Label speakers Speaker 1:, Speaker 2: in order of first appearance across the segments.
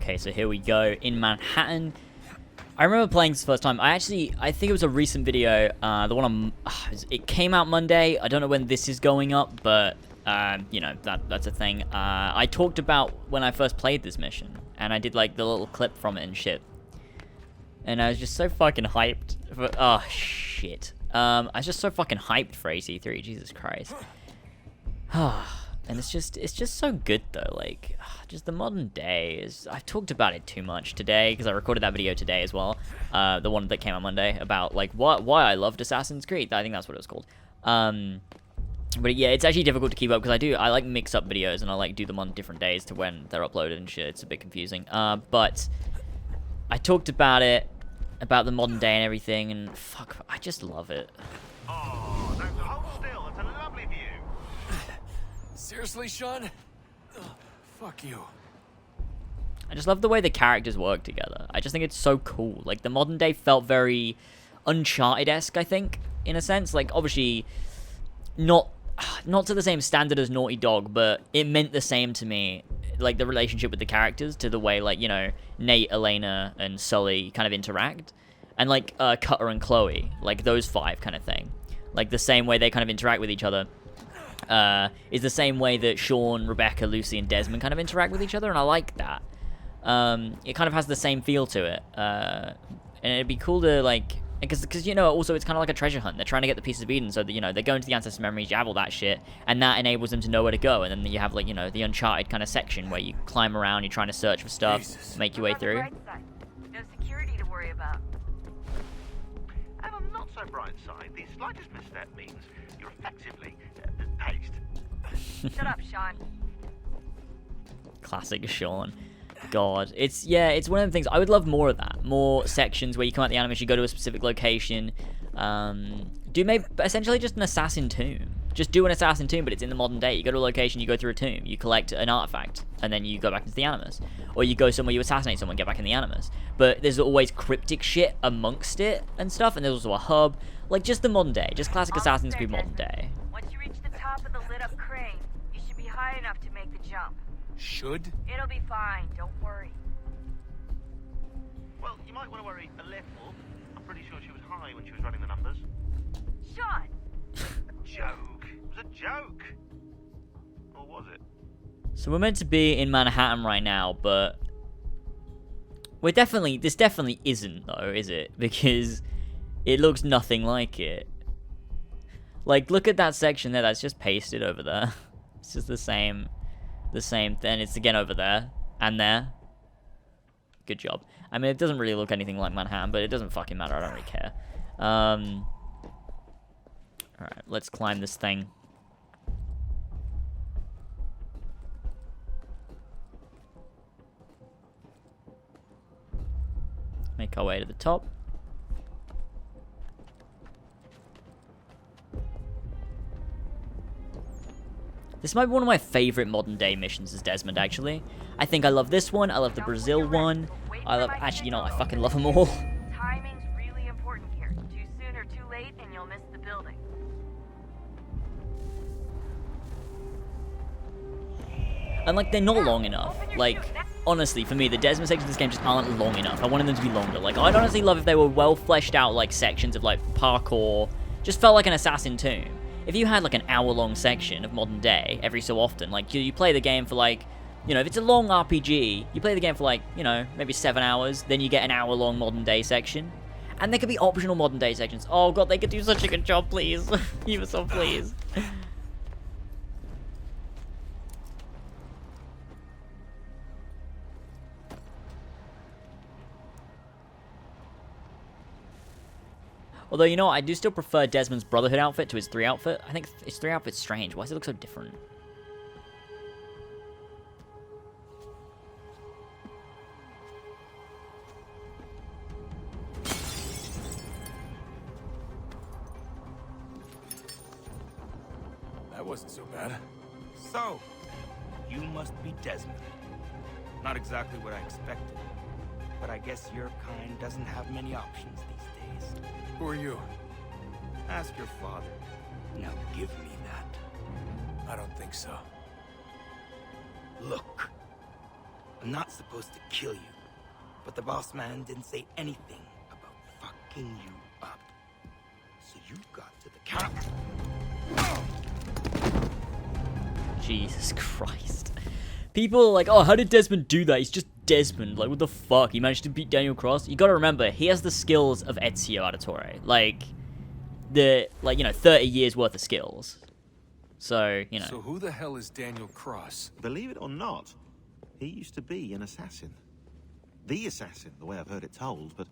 Speaker 1: Okay, so here we go in Manhattan. I remember playing this the first time. I think it was a recent video. The one on, it came out Monday. I don't know when this is going up, but you know, that's a thing. I talked about when I first played this mission, and I did like the little clip from it and shit. And I was just so fucking hyped. Oh shit. I was just so fucking hyped for AC3. Jesus Christ. And it's just so good though. Like, just the modern day is. I've talked about it too much today because I recorded that video today as well. The one that came out Monday about like why I loved Assassin's Creed. I think that's what it was called. But yeah, it's actually difficult to keep up because I like mix up videos and I like do them on different days to when they're uploaded and shit. It's a bit confusing. But I talked about it, about the modern day and everything, and fuck, I just love it.
Speaker 2: Oh, no, hold still. It's a lovely view.
Speaker 3: Seriously, Sean? Ugh, fuck you.
Speaker 1: I just love the way the characters work together. I just think it's so cool. Like, the modern day felt very Uncharted-esque, I think, in a sense. Like, obviously, not to the same standard as Naughty Dog, but it meant the same to me. Like, the relationship with the characters to the way, like, you know, Nate, Elena, and Sully kind of interact. And, like, Cutter and Chloe. Like, those five kind of thing. Like, the same way they kind of interact with each other. Is the same way that Sean, Rebecca, Lucy, and Desmond kind of interact with each other, and I like that. It kind of has the same feel to it. And it'd be cool to, like... Because, you know, also it's kind of like a treasure hunt. They're trying to get the pieces of Eden so that, you know, they go into the ancestor memories, you have all that shit, and that enables them to know where to go. And then you have, like, you know, the Uncharted kind of section where you climb around, you're trying to search for stuff,
Speaker 3: Jesus.
Speaker 1: make your way through.
Speaker 4: No security to worry about.
Speaker 2: And on the not so bright side, the slightest misstep means you're effectively paced.
Speaker 4: Shut up, Sean.
Speaker 1: Classic Sean. God, it's one of the things. I would love more of that. More sections where you come out the Animus, you go to a specific location. Do maybe essentially just an assassin tomb. Just do an assassin tomb, but it's in the modern day. You go to a location, you go through a tomb, you collect an artifact, and then you go back into the Animus. Or you go somewhere, you assassinate someone, get back in the Animus. But there's always cryptic shit amongst it and stuff, and there's also a hub. Like, just the modern day. Just classic Assassin's Creed modern day.
Speaker 4: Once you reach the top of the lit-up crane, you should be high enough to make the jump.
Speaker 3: Should?
Speaker 4: It'll be fine, don't worry.
Speaker 2: Well, you might want to worry a little. I'm pretty sure she was high when she was running the numbers.
Speaker 4: Sean!
Speaker 2: A joke. It was a joke. Or was it?
Speaker 1: So we're meant to be in Manhattan right now, but this definitely isn't though, is it? Because it looks nothing like it. Like, look at that section there, that's just pasted over there. It's just the same thing. It's again over there and there. Good job. I mean, it doesn't really look anything like Manhattan, but it doesn't fucking matter. I don't really care. Alright, let's climb this thing. Make our way to the top. This might be one of my favorite modern day missions as Desmond, actually. I think I love this one. I love the Brazil one. I love... Actually, you know, I fucking love them all.
Speaker 4: Timing's really important here. Too soon or too late, and you'll miss the building.
Speaker 1: And, like, they're not long enough. Like, honestly, for me, the Desmond sections of this game just aren't long enough. I wanted them to be longer. Like, I'd honestly love if they were well fleshed out, like, sections of, like, parkour. Just felt like an Assassin Tomb. If you had, like, an hour-long section of modern day every so often, like, you play the game for, like, you know, if it's a long RPG, you play the game for, like, you know, maybe 7 hours, then you get an hour-long modern day section. And there could be optional modern day sections. Oh, God, they could do such a good job, please. Ubisoft, please. Although, you know what, I do still prefer Desmond's Brotherhood outfit to his 3 outfit. I think his 3 outfit's strange. Why does it look so different?
Speaker 3: That wasn't so bad.
Speaker 5: So, you must be Desmond. Not exactly what I expected, but I guess your kind doesn't have many options these days.
Speaker 3: Who are you?
Speaker 5: Ask your father. Now give me that.
Speaker 3: I don't think so.
Speaker 5: Look. I'm not supposed to kill you, but the boss man didn't say anything about fucking you up. So you got to the count.
Speaker 1: Jesus Christ. People are like, oh, how did Desmond do that? He's just Desmond. Like, what the fuck? He managed to beat Daniel Cross? You gotta remember, he has the skills of Ezio Auditore. Like, 30 years worth of skills. So, you know.
Speaker 3: So who the hell is Daniel Cross?
Speaker 6: Believe it or not, he used to be an assassin. The assassin, the way I've heard it told, but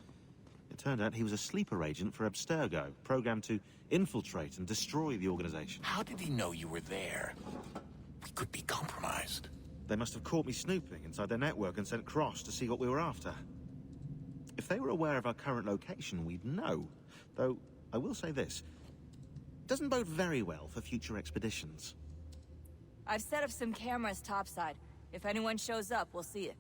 Speaker 6: it turned out he was a sleeper agent for Abstergo, programmed to infiltrate and destroy the organization.
Speaker 7: How did he know you were there? We could be compromised.
Speaker 6: They must have caught me snooping inside their network and sent Cross to see what we were after. If they were aware of our current location, we'd know. Though, I will say this. Doesn't bode very well for future expeditions.
Speaker 8: I've set up some cameras topside. If anyone shows up, we'll see it.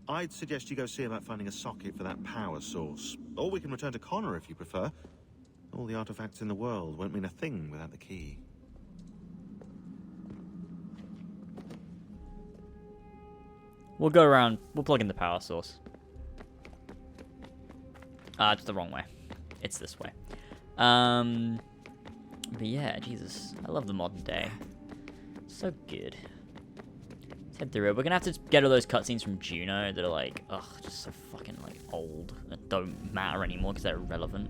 Speaker 6: I'd suggest you go see about finding a socket for that power source. Or we can return to Connor if you prefer. All the artifacts in the world won't mean a thing without the key.
Speaker 1: We'll go around. We'll plug in the power source. It's the wrong way. It's this way. But yeah, Jesus. I love the modern day. So good. Let's head through it. We're gonna have to get all those cutscenes from Juno that are like, ugh, just so fucking like old. That don't matter anymore because they're irrelevant.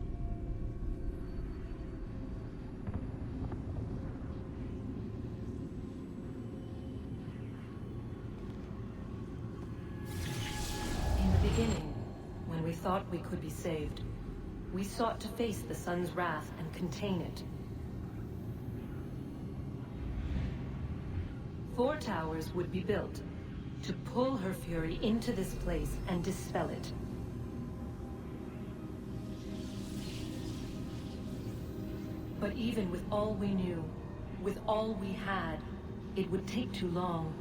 Speaker 9: In the beginning, when we thought we could be saved, we sought to face the sun's wrath and contain it. 4 towers would be built to pull her fury into this place and dispel it. But even with all we knew, with all we had, it would take too long.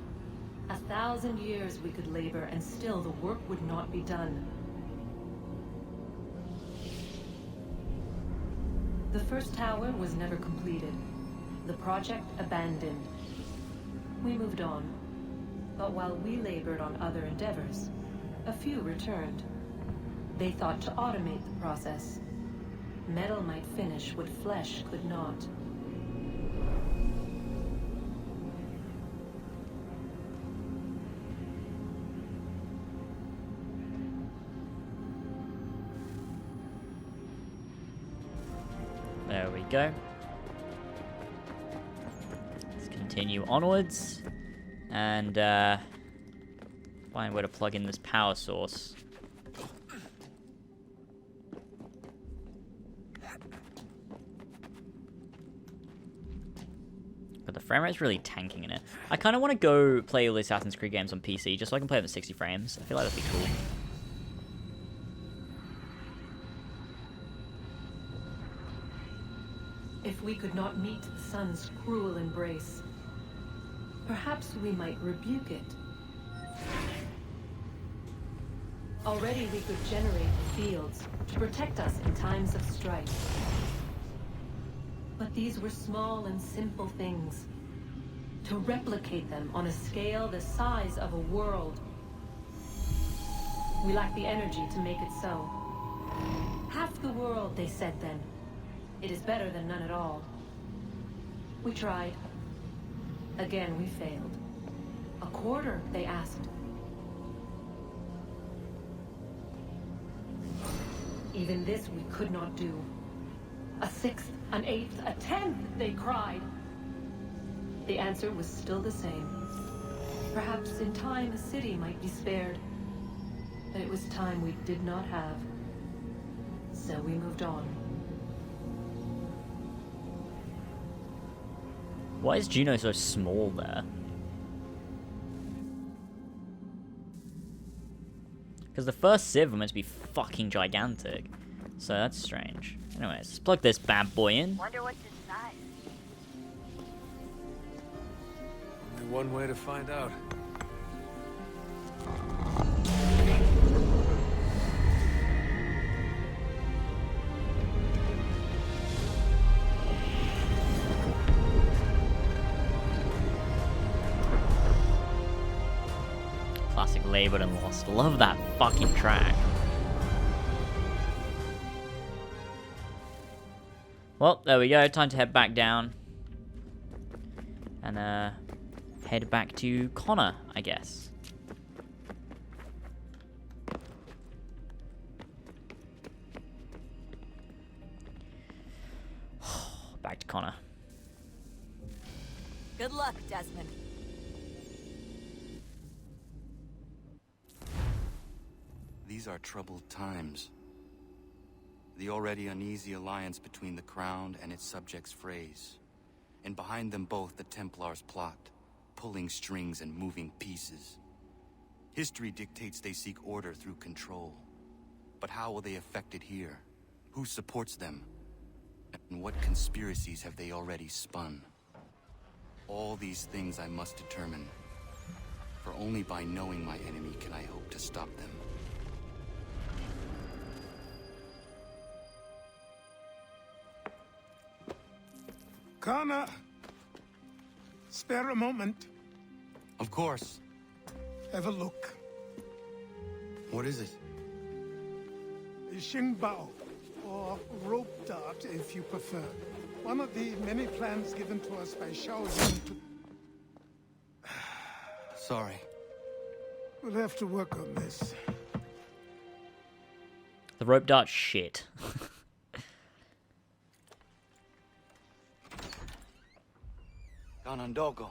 Speaker 9: 1,000 years we could labor and still the work would not be done. The first tower was never completed. The project abandoned. We moved on. But while we labored on other endeavors, a few returned. They thought to automate the process. Metal might finish what flesh could not.
Speaker 1: There we go. Let's continue onwards and find where to plug in this power source. But the frame rate's really tanking in it. I kind of want to go play all the Assassin's Creed games on PC just so I can play them at 60 frames. I feel like that'd be cool.
Speaker 9: If we could not meet the sun's cruel embrace, perhaps we might rebuke it. Already we could generate fields to protect us in times of strife. But these were small and simple things. To replicate them on a scale the size of a world, we lack the energy to make it so. Half the world, they said then. It is better than none at all. We tried. Again, we failed. A quarter, they asked. Even this we could not do. A sixth, an eighth, a 10th, they cried. The answer was still the same. Perhaps in time a city might be spared. But it was time we did not have. So we moved on.
Speaker 1: Why is Juno so small there? Because the first Civ were meant to be fucking gigantic. So that's strange. Anyways, let's plug this bad boy in.
Speaker 4: Wonder what's inside.
Speaker 3: Only one way to find out.
Speaker 1: classic, Labeled and Lost. Love that fucking track. Well, there we go. Time to head back down. And, head back to Connor, I guess. Back to Connor.
Speaker 8: Good luck, Desmond.
Speaker 5: These are troubled times. The already uneasy alliance between the Crown and its subjects frays. And behind them both the Templars plot, pulling strings and moving pieces. History dictates they seek order through control. But how will they affect it here? Who supports them? And what conspiracies have they already spun? All these things I must determine. For only by knowing my enemy can I hope to stop them.
Speaker 10: Connor, spare a moment.
Speaker 5: Of course.
Speaker 10: Have a look.
Speaker 5: What is it?
Speaker 10: The Xingbao, or rope dart if you prefer. One of the many plans given to us by Xiao Yun to...
Speaker 5: Sorry.
Speaker 10: We'll have to work on this.
Speaker 1: The rope dart shit.
Speaker 5: Ganondogo,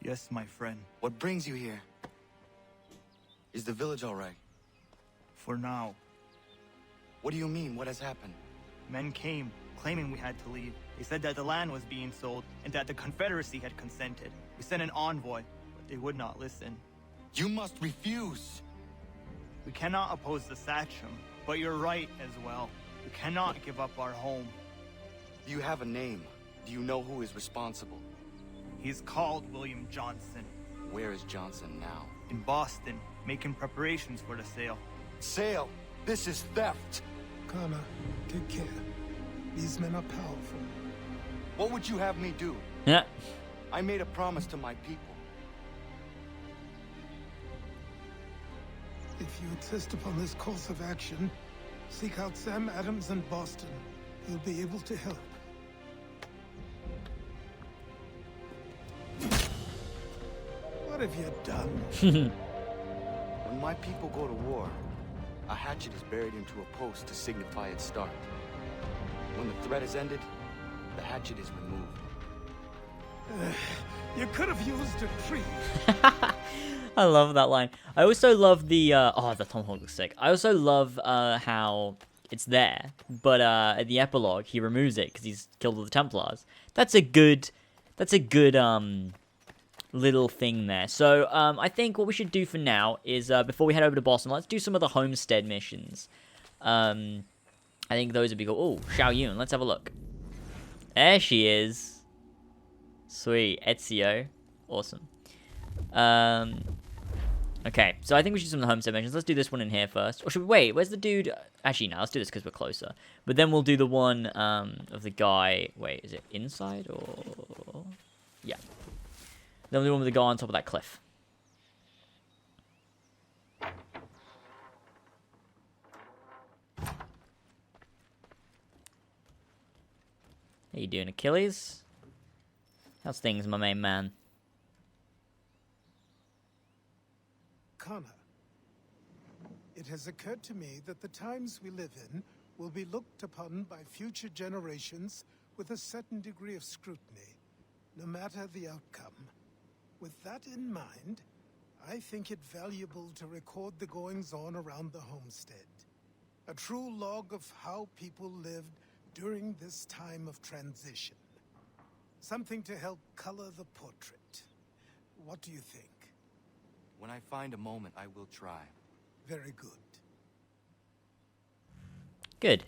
Speaker 11: Yes, my friend.
Speaker 5: what brings you here? Is the village all right?
Speaker 11: For now,
Speaker 5: What do you mean? What has happened?
Speaker 11: men came, claiming we had to leave. They said that the land was being sold, and that the Confederacy had consented. We sent an envoy, but they would not listen.
Speaker 5: You must refuse!
Speaker 11: We cannot oppose the Sachem, but you're right as well. We cannot give up our home.
Speaker 5: Do you have a name? Do you know who is responsible?
Speaker 11: He's called William Johnson.
Speaker 5: Where is Johnson now?
Speaker 11: In Boston, making preparations for the sale.
Speaker 5: Sale! This is theft!
Speaker 10: Connor, take care. These men are powerful.
Speaker 5: What would you have me do?
Speaker 1: Yeah.
Speaker 5: I made a promise to my people.
Speaker 10: If you insist upon this course of action, seek out Sam Adams in Boston. He'll be able to help. What have you done?
Speaker 5: When my people go to war, a hatchet is buried into a post to signify its start. When the threat is ended, the hatchet is removed.
Speaker 10: You could have used a tree.
Speaker 1: I love that line. I also love the the Tom Hawk looks sick. I also love how it's there, but at the epilogue he removes it because he's killed all the Templars. That's a good little thing there. So I think what we should do for now is before we head over to Boston, let's do some of the homestead missions. I think those would be cool. Oh, Xiao Yun, let's have a look. There she is. Sweet, Ezio, awesome. Okay, so I think we should do some of the homestead missions. Let's do this one in here first. Or should we wait? Where's the dude? Actually, no, let's do this because we're closer. But then we'll do the one of the guy. Wait, is it inside or? Yeah. Then we'll do one with the guy on top of that cliff. How you doing, Achilles? How's things, my main man?
Speaker 10: Connor, it has occurred to me that the times we live in will be looked upon by future generations with a certain degree of scrutiny, no matter the outcome. With that in mind, I think it valuable to record the goings-on around the homestead. A true log of how people lived during this time of transition. Something to help color the portrait. What do you think?
Speaker 5: When I find a moment, I will try.
Speaker 10: Very good.
Speaker 1: Good.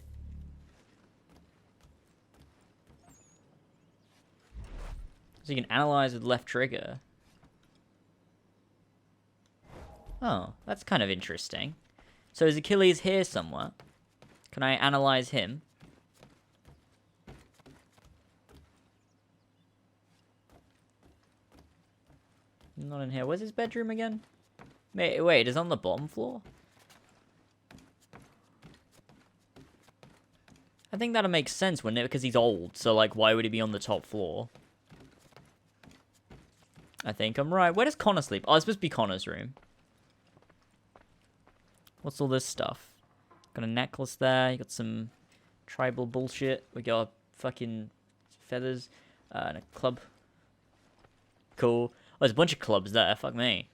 Speaker 1: So you can analyze with left trigger. Oh, that's kind of interesting. So is Achilles here somewhere? Can I analyze him? Not in here. Where's his bedroom again? Wait, is it on the bottom floor? I think that'll make sense, wouldn't it? Because he's old, so, like, why would he be on the top floor? I think I'm right. Where does Connor sleep? Oh, it's supposed to be Connor's room. What's all this stuff? Got a necklace there. You got some tribal bullshit. We got fucking feathers. And a club. Cool. Oh, there's a bunch of clubs there. Fuck me.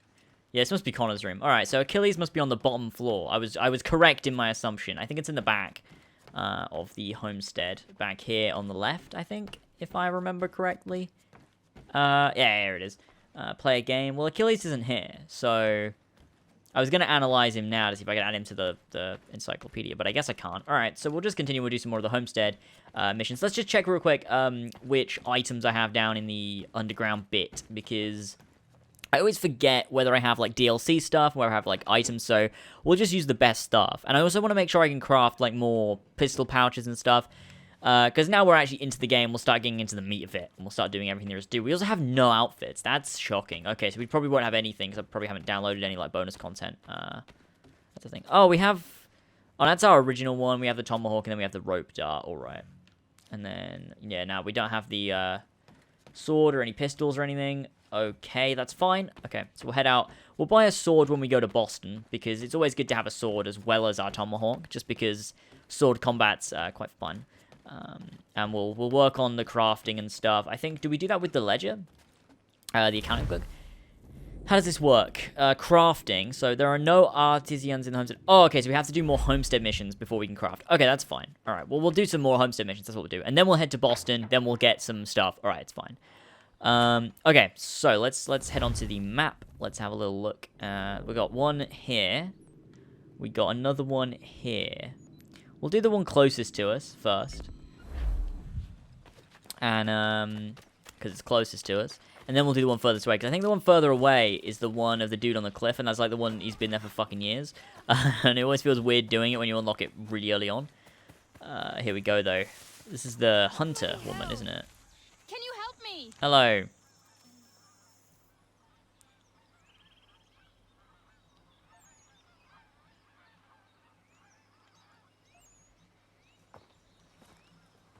Speaker 1: Yeah, this must be Connor's room. Alright, so Achilles must be on the bottom floor. I was correct in my assumption. I think it's in the back of the homestead. Back here on the left, I think, if I remember correctly. Yeah, here it is. Play a game. Well, Achilles isn't here, so I was going to analyze him now to see if I could add him to the encyclopedia, but I guess I can't. Alright, so we'll just continue. We'll do some more of the homestead missions. Let's just check real quick which items I have down in the underground bit, because I always forget whether I have, like, DLC stuff, whether I have, like, items, so we'll just use the best stuff. And I also want to make sure I can craft, like, more pistol pouches and stuff, because now we're actually into the game. We'll start getting into the meat of it, and we'll start doing everything there is to do. We also have no outfits. That's shocking. Okay, so we probably won't have anything, because I probably haven't downloaded any, like, bonus content. That's the thing. Oh, we have... Oh, that's our original one. We have the tomahawk, and then we have the rope dart. All right. And then, yeah, now we don't have the sword or any pistols or anything. Okay, that's fine. Okay, so we'll head out. We'll buy a sword when we go to Boston, because it's always good to have a sword as well as our tomahawk, just because sword combat's quite fun. And we'll work on the crafting and stuff. I think, do we do that with the ledger? The accounting book? How does this work? Crafting. So there are no artisans in the homestead. Oh, okay, so we have to do more homestead missions before we can craft. Okay, that's fine. All right, well, we'll do some more homestead missions. That's what we'll do. And then we'll head to Boston. Then we'll get some stuff. All right, it's fine. Okay, so let's head on to the map. Let's have a little look. We got one here. We got another one here. We'll do the one closest to us first. And, because it's closest to us. And then we'll do the one furthest away, because I think the one further away is the one of the dude on the cliff, and that's like the one he's been there for fucking years. And it always feels weird doing it when you unlock it really early on. Here we go, though. This is the hunter woman, isn't it?
Speaker 12: Can you help me?
Speaker 1: Hello.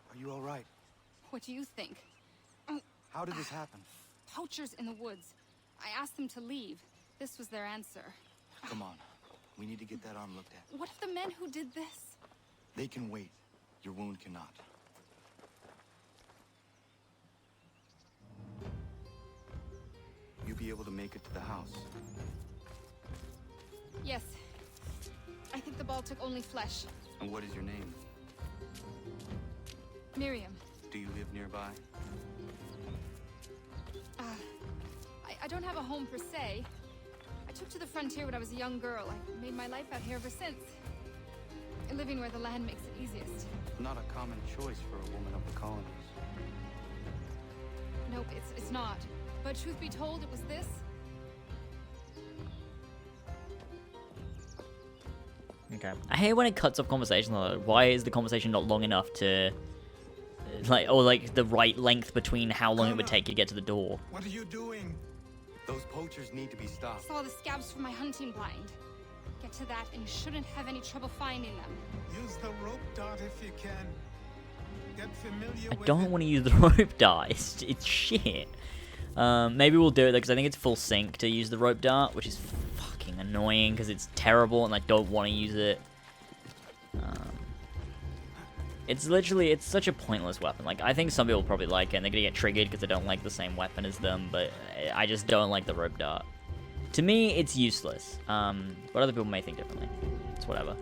Speaker 5: Are you all right?
Speaker 12: What do you think?
Speaker 5: How did this happen?
Speaker 12: Poachers in the woods. I asked them to leave. This was their answer.
Speaker 5: Come on. We need to get that arm looked at.
Speaker 12: What if the men who did this?
Speaker 5: They can wait. Your wound cannot. You'll be able to make it to the house.
Speaker 12: Yes. I think the ball took only flesh.
Speaker 5: And what is your name?
Speaker 12: Miriam.
Speaker 5: Do you live nearby?
Speaker 12: I don't have a home per se. I took to the frontier when I was a young girl. I made my life out here ever since. Living where the land makes it easiest.
Speaker 5: Not a common choice for a woman of the colonies.
Speaker 12: Nope, it's not. But truth be told, it was this.
Speaker 1: Okay. I hate when it cuts off conversation. Why is the conversation not long enough to... Like, or like the right length between how long it would take to get to the door?
Speaker 10: What are you doing?
Speaker 5: Those poachers need to be stopped.
Speaker 12: Saw the scabs from my hunting blind. Get to that and you shouldn't have any trouble finding them.
Speaker 10: Use the rope dart if you can. Get familiar
Speaker 1: I
Speaker 10: with
Speaker 1: don't
Speaker 10: it.
Speaker 1: want to use the rope dart. It's shit. Maybe we'll do it though, because I think it's full sync to use the rope dart, which is fucking annoying because it's terrible and I don't want to use it. It's literally, it's such a pointless weapon. Like, I think some people probably like it, and they're gonna get triggered because they don't like the same weapon as them, but I just don't like the rope dart. To me, it's useless. But other people may think differently. It's whatever.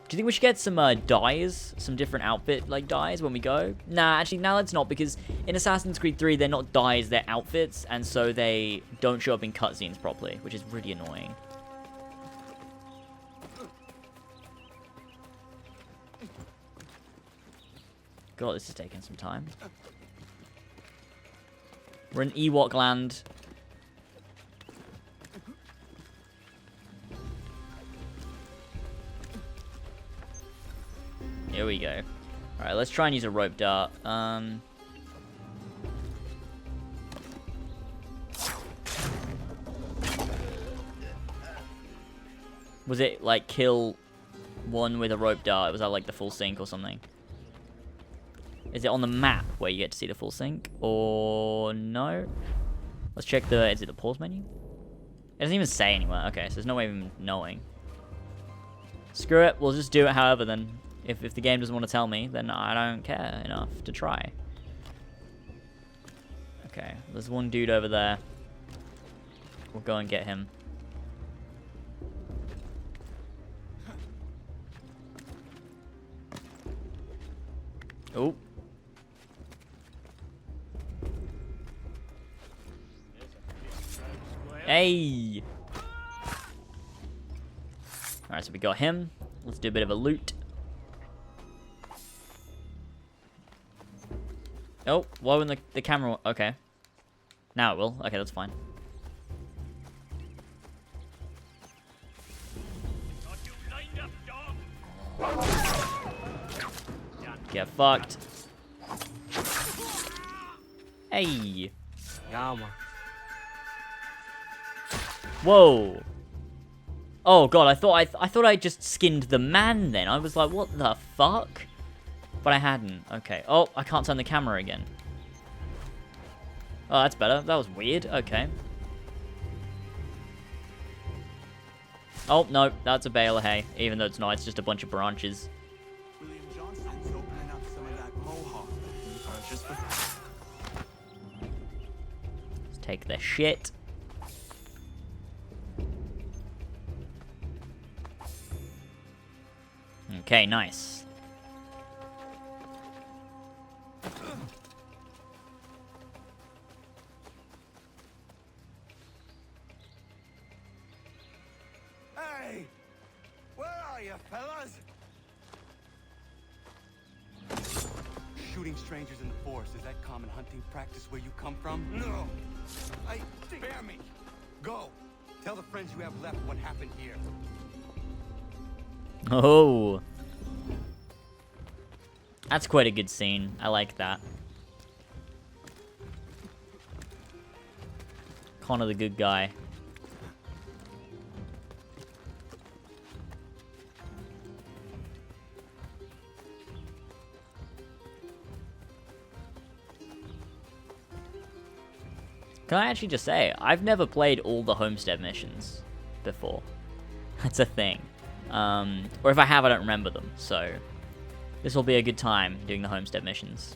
Speaker 1: Do you think we should get some dyes? Some different outfit, like, dyes when we go? Nah, actually, no, let's not, because in Assassin's Creed 3, they're not dyes, they're outfits, and so they don't show up in cutscenes properly, which is really annoying. God, this is taking some time. We're in Ewok land. Here we go. Alright, let's try and use a rope dart. Was it like kill one with a rope dart? Was that like the full sync or something? Is it on the map where you get to see the full sync? Or no? Let's check the... Is it the pause menu? It doesn't even say anywhere. Okay, so there's no way of even knowing. Screw it. We'll just do it however then. If the game doesn't want to tell me, then I don't care enough to try. Okay, there's one dude over there. We'll go and get him. Oh. Hey! Alright, so we got him. Let's do a bit of a loot. Oh, why wouldn't the camera... Okay. Now it will. Okay, that's fine. Get fucked. Hey! Whoa! Oh god, I thought I just skinned the man then. I was like, what the fuck? But I hadn't. Okay. Oh, I can't turn the camera again. Oh, that's better. That was weird. Okay. Oh, no. That's a bale of hay. Even though it's not. It's just a bunch of branches.
Speaker 11: William Johnston's opening up some of that mohawk that he purchased for...
Speaker 1: Let's take the shit. Okay, nice.
Speaker 11: Hey! Where are you, fellas?
Speaker 5: Shooting strangers in the forest, is that common hunting practice where you come from?
Speaker 11: No! Spare me!
Speaker 5: Go! Tell the friends you have left what happened here.
Speaker 1: Oh. That's quite a good scene. I like that. Connor the good guy. Can I actually just say, I've never played all the Homestead missions before. That's a thing. Or if I have, I don't remember them, so this will be a good time doing the Homestead missions.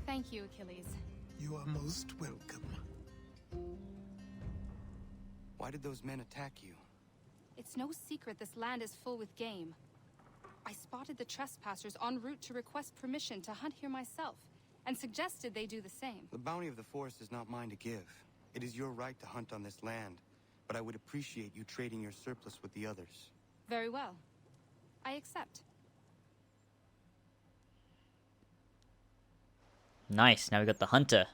Speaker 12: Thank you, Achilles.
Speaker 10: You are most welcome.
Speaker 5: Why did those men attack you?
Speaker 12: It's no secret this land is full with game. I spotted the trespassers en route to request permission to hunt here myself, and suggested they do the same.
Speaker 5: The bounty of the forest is not mine to give. It is your right to hunt on this land, but I would appreciate you trading your surplus with the others.
Speaker 12: Very well. I accept.
Speaker 1: Nice, now we got the hunter.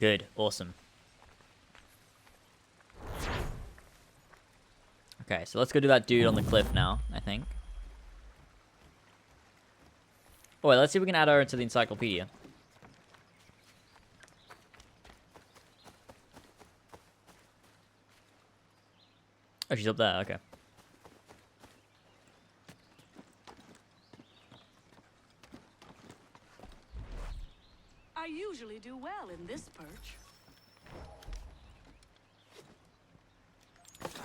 Speaker 1: Good, awesome. Okay, so let's go do that dude on the cliff now, I think. Oh, wait, let's see if we can add her into the encyclopedia. Oh, she's up there, okay.
Speaker 13: I usually do well in this perch.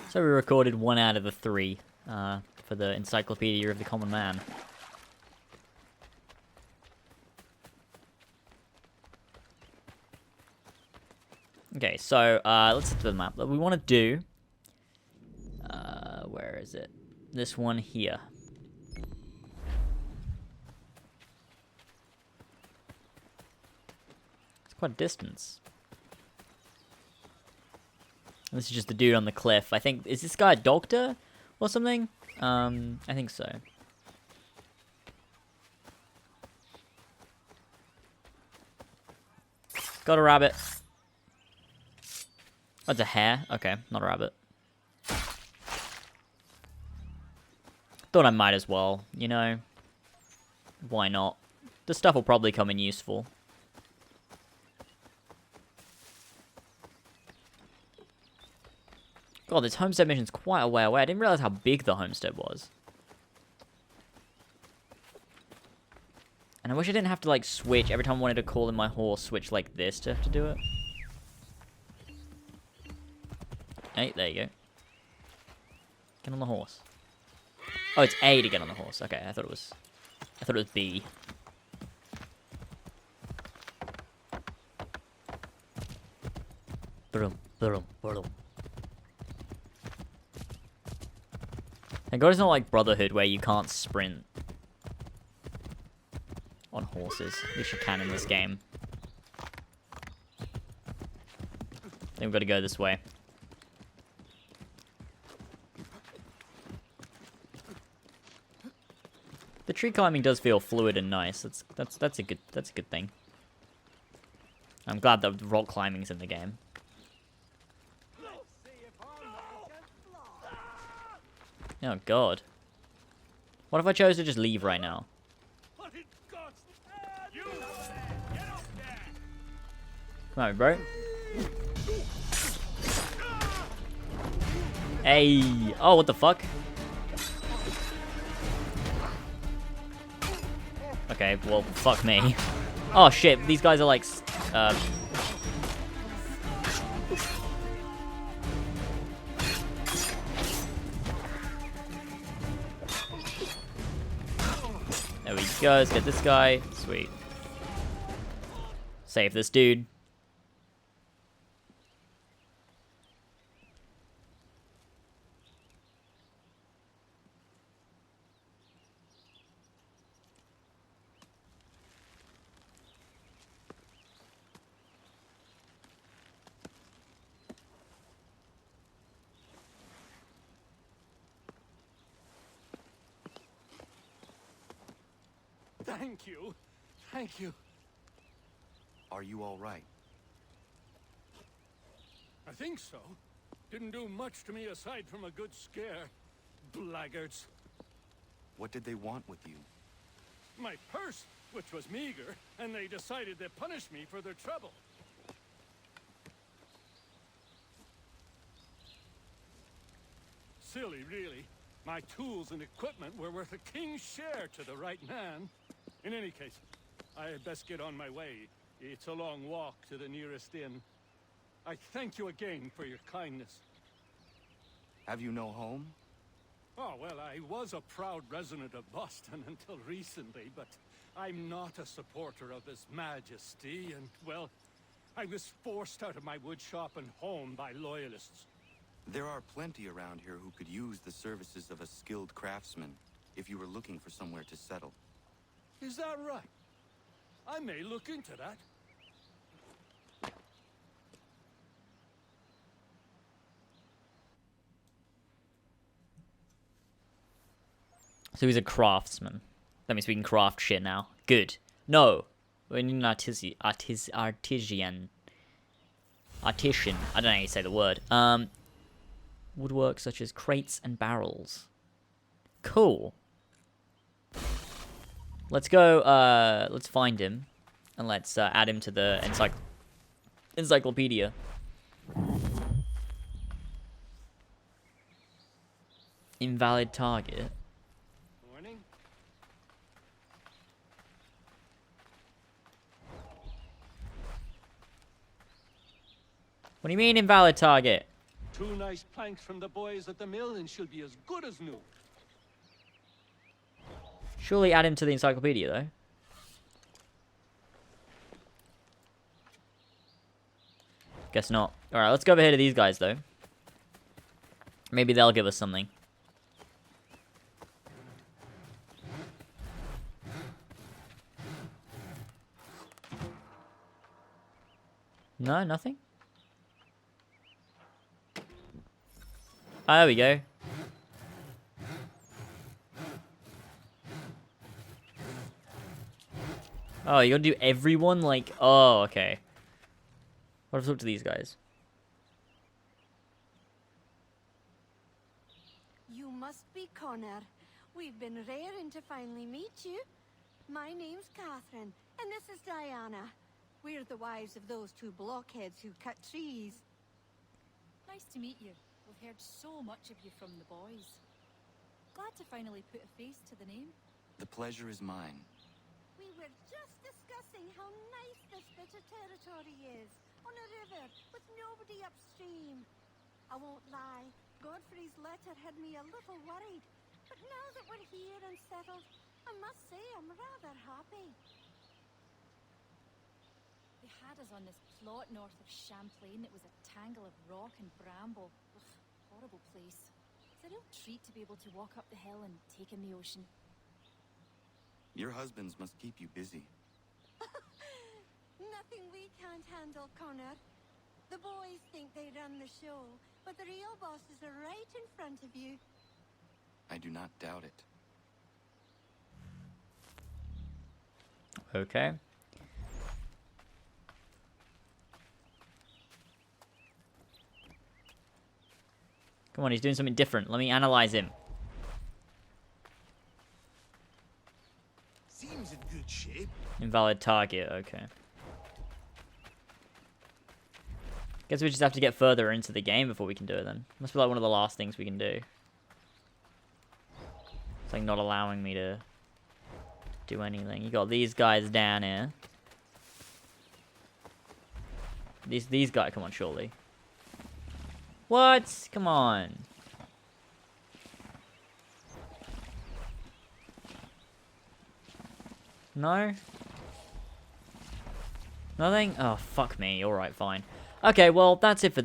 Speaker 1: So we recorded 1 out of the 3 for the Encyclopedia of the Common Man. Okay, so let's look at the map. What we want to do... where is it? This one here. It's quite a distance. This is just the dude on the cliff. I think, is this guy a doctor or something? I think so. Got a rabbit. That's a hare. Okay, not a rabbit. Thought I might as well, you know. Why not? The stuff will probably come in useful. God, this homestead mission's quite a way away. I didn't realize how big the homestead was. And I wish I didn't have to, like, switch. Every time I wanted to call in my horse, switch like this to have to do it. Hey, there you go. Get on the horse. Oh, it's A to get on the horse. Okay, I thought it was B. Boom, boom, boom. Thank God it's not like Brotherhood where you can't sprint on horses. At least you can in this game. I think we've got to go this way. The tree climbing does feel fluid and nice. That's a good thing. I'm glad that rock climbing's in the game. Oh god. What if I chose to just leave right now? Come on, bro. Hey! Oh, what the fuck? Okay, well, fuck me. Oh shit, these guys are like, there we go, let's get this guy. Sweet. Save this dude.
Speaker 3: Thank you. Thank you.
Speaker 5: Are you all right?
Speaker 3: I think so. Didn't do much to me aside from a good scare. Blackguards.
Speaker 5: What did they want with you?
Speaker 3: My purse, which was meager, and they decided to punish me for their trouble. Silly, really. My tools and equipment were worth a king's share to the right man. In any case, I had best get on my way. It's a long walk to the nearest inn. I thank you again for your kindness.
Speaker 5: Have you no home?
Speaker 3: Oh, well, I was a proud resident of Boston until recently, but I'm not a supporter of His Majesty, and, well, I was forced out of my woodshop and home by loyalists.
Speaker 5: There are plenty around here who could use the services of a skilled craftsman if you were looking for somewhere to settle.
Speaker 3: Is that right? I may look into that.
Speaker 1: So he's a craftsman. That means we can craft shit now. Good. No. We need an artisan. Artisan. I don't know how you say the word. Woodwork such as crates and barrels. Cool. Let's go, let's find him. And let's add him to the encyclopedia. Invalid target.
Speaker 3: Morning.
Speaker 1: What do you mean invalid target?
Speaker 3: 2 nice planks from the boys at the mill and she'll be as good as new.
Speaker 1: Surely add him to the encyclopedia, though. Guess not. Alright, let's go over here to these guys, though. Maybe they'll give us something. No, nothing? Oh, there we go. Oh, you gotta do everyone? Like, oh, okay. What have I talked to these guys?
Speaker 14: You must be Connor. We've been raring to finally meet you. My name's Catherine, and this is Diana. We're the wives of those two blockheads who cut trees.
Speaker 15: Nice to meet you. We've heard so much of you from the boys. Glad to finally put a face to the name.
Speaker 5: The pleasure is mine.
Speaker 14: We were just discussing how nice this bit of territory is. On a river, with nobody upstream. I won't lie, Godfrey's letter had me a little worried. But now that we're here and settled, I must say I'm rather happy.
Speaker 15: They had us on this plot north of Champlain that was a tangle of rock and bramble. Ugh, horrible place. It's a real treat to be able to walk up the hill and take in the ocean.
Speaker 5: Your husbands must keep you busy.
Speaker 14: Nothing we can't handle, Connor. The boys think they run the show, but the real bosses are right in front of you.
Speaker 5: I do not doubt it.
Speaker 1: Okay. Come on, he's doing something different. Let me analyze him.
Speaker 7: Seems in good shape.
Speaker 1: Invalid target, okay. Guess we just have to get further into the game before we can do it then. Must be like one of the last things we can do. It's like not allowing me to do anything. You got these guys down here. These guys, come on, surely. What? Come on. No? Nothing? Oh, fuck me. Alright, fine. Okay, well, that's it for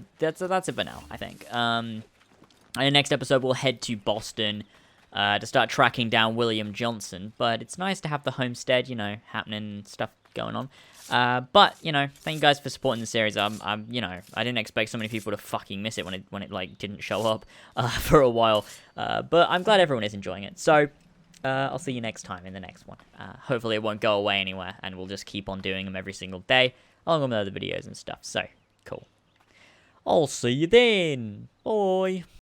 Speaker 1: now, I think. In the next episode, we'll head to Boston to start tracking down William Johnson. But it's nice to have the homestead, you know, happening and stuff going on. But, you know, thank you guys for supporting the series. You know, I didn't expect so many people to fucking miss it when it like, didn't show up for a while. But I'm glad everyone is enjoying it. So, I'll see you next time in the next one. Hopefully it won't go away anywhere, and we'll just keep on doing them every single day, along with other videos and stuff. So, cool. I'll see you then. Bye.